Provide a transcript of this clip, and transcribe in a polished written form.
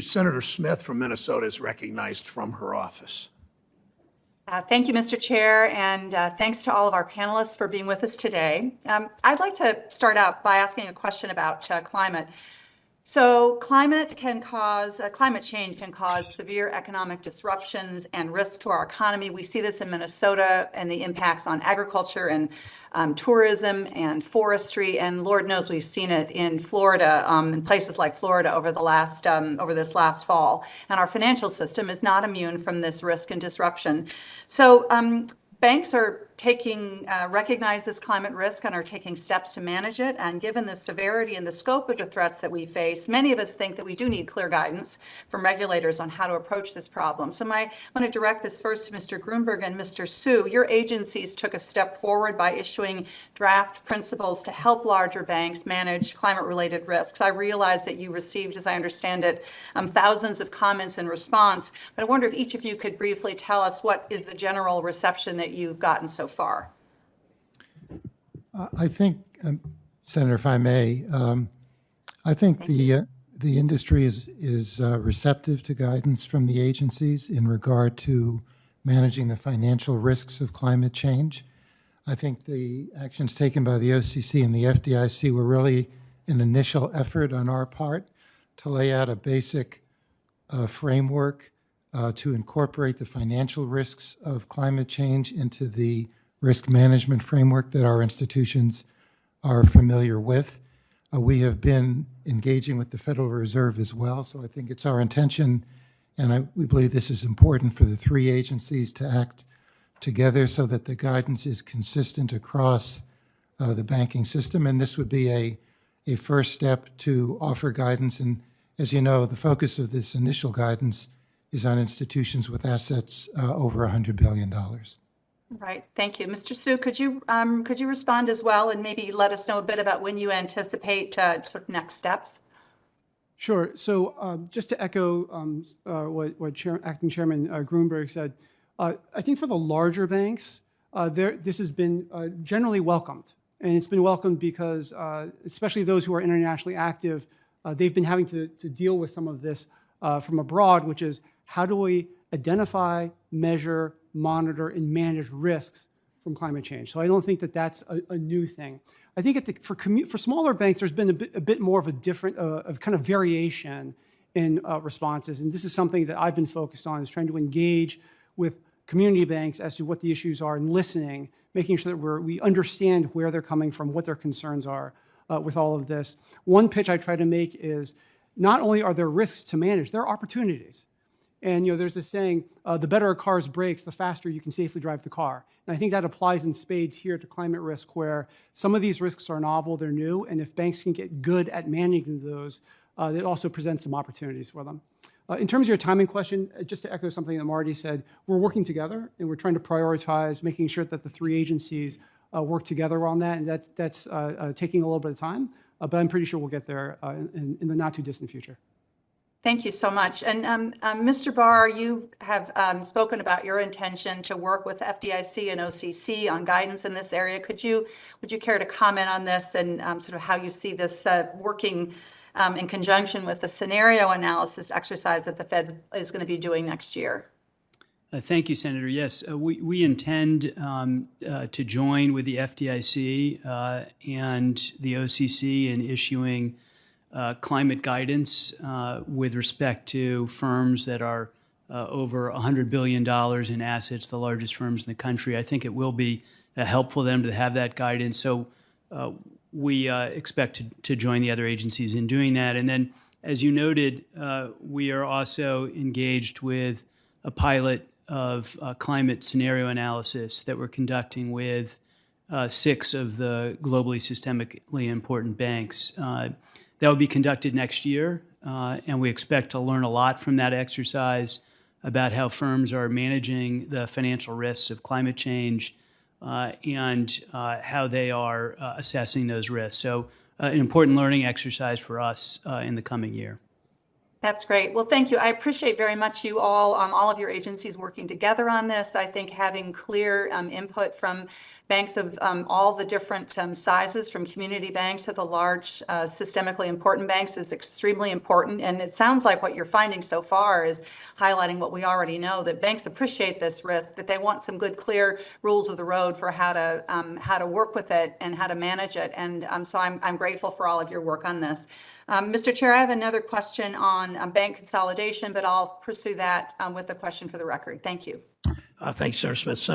Senator Smith from Minnesota is recognized from her office. Thank you, Mr. Chair, and thanks to all of our panelists for being with us today. I'd like to start out by asking a question about climate. So climate change can cause severe economic disruptions and risks to our economy. We see this in Minnesota and the impacts on agriculture and tourism and forestry, and Lord knows we've seen it in Florida, in places like Florida over this last fall. And our financial system is not immune from this risk and disruption. So banks are recognize this climate risk and are taking steps to manage it. And given the severity and the scope of the threats that we face, many of us think that we do need clear guidance from regulators on how to approach this problem. So I want to direct this first to Mr. Gruenberg and Mr. Hsu. Your agencies took a step forward by issuing draft principles to help larger banks manage climate-related risks. I realize that you received, as I understand it, thousands of comments in response, but I wonder if each of you could briefly tell us what is the general reception that you've gotten so far. I think, Senator, if I may, I think the industry is receptive to guidance from the agencies in regard to managing the financial risks of climate change. I think the actions taken by the OCC and the FDIC were really an initial effort on our part to lay out a basic framework to incorporate the financial risks of climate change into the risk management framework that our institutions are familiar with. We have been engaging with the Federal Reserve as well, so I think it's our intention, and we believe this is important for the three agencies to act together so that the guidance is consistent across the banking system, and this would be a first step to offer guidance. And as you know, the focus of this initial guidance is on institutions with assets over $100 billion. Right. Thank you. Mr. Hsu, could you respond as well and maybe let us know a bit about when you anticipate sort of next steps? Sure. So just to echo what Acting Chairman Gruenberg said, I think for the larger banks, this has been generally welcomed. And it's been welcomed because, especially those who are internationally active, they've been having to deal with some of this from abroad, which is how do we identify, measure, monitor, and manage risks from climate change. So I don't think that that's a new thing. I think for smaller banks, there's been a bit more of a different, of kind of variation in responses. And this is something that I've been focused on, is trying to engage with community banks as to what the issues are and listening, making sure that we understand where they're coming from, what their concerns are with all of this. One pitch I try to make is not only are there risks to manage, there are opportunities. And there's this saying, the better a car's brakes, the faster you can safely drive the car. And I think that applies in spades here to climate risk, where some of these risks are novel, they're new, and if banks can get good at managing those, it also presents some opportunities for them. In terms of your timing question, just to echo something that Marty said, we're working together, and we're trying to prioritize making sure that the three agencies work together on that, and that's taking a little bit of time, but I'm pretty sure we'll get there in the not-too-distant future. Thank you so much. And Mr. Barr, you have spoken about your intention to work with FDIC and OCC on guidance in this area. Would you care to comment on this and sort of how you see this working in conjunction with the scenario analysis exercise that the Fed is going to be doing next year? Thank you, Senator. Yes, we intend to join with the FDIC and the OCC in issuing climate guidance with respect to firms that are over $100 billion in assets, the largest firms in the country. I think it will be helpful for them to have that guidance. So we expect to join the other agencies in doing that. And then, as you noted, we are also engaged with a pilot of climate scenario analysis that we're conducting with 6 of the globally systemically important banks. That will be conducted next year, and we expect to learn a lot from that exercise about how firms are managing the financial risks of climate change and how they are assessing those risks. So an important learning exercise for us in the coming year. That's great. Well, thank you. I appreciate very much you all of your agencies working together on this. I think having clear input from banks of all the different sizes, from community banks to the large systemically important banks, is extremely important. And it sounds like what you're finding so far is highlighting what we already know, that banks appreciate this risk, that they want some good, clear rules of the road for how to work with it and how to manage it. And so I'm grateful for all of your work on this. Mr. Chair, I have another question on bank consolidation, but I'll pursue that with a question for the record. Thank you. Thanks, Senator Smith.